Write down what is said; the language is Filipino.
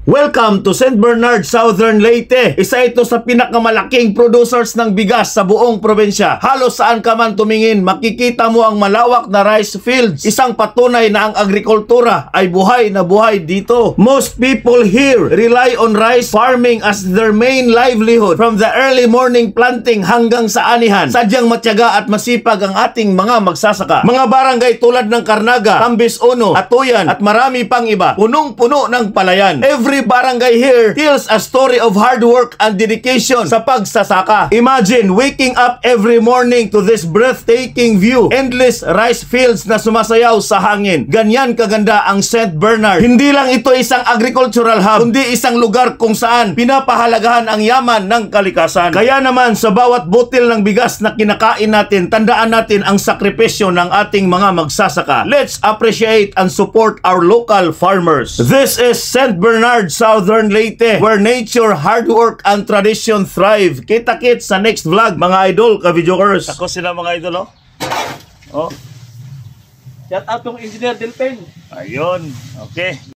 Welcome to St. Bernard, Southern Leyte. Isa ito sa pinakamalaking producers ng bigas sa buong probinsya. Halos saan ka man tumingin, makikita mo ang malawak na rice fields. Isang patunay na ang agrikultura ay buhay na buhay dito. Most people here rely on rice farming as their main livelihood. From the early morning planting hanggang sa anihan, sadyang matyaga at masipag ang ating mga magsasaka. Mga barangay tulad ng Carnaga, Tambis Uno, Atuyan at marami pang iba, punong-puno ng palayan. Every barangay here tells a story of hard work and dedication sa pagsasaka. Imagine waking up every morning to this breathtaking view. Endless rice fields na sumasayaw sa hangin. Ganyan kaganda ang St. Bernard. Hindi lang ito isang agricultural hub, kundi isang lugar kung saan pinapahalagahan ang yaman ng kalikasan. Kaya naman sa bawat butil ng bigas na kinakain natin, tandaan natin ang sakripisyo ng ating mga magsasaka. Let's appreciate and support our local farmers. This is St. Bernard, Southern Leyte, where nature, hard work, and tradition thrive. Kita-kits sa next vlog, mga idol, ka-videokers. Ako sila mga idol, oh. Oh. Shout out tong Engineer Delpen. Ayun. Okay.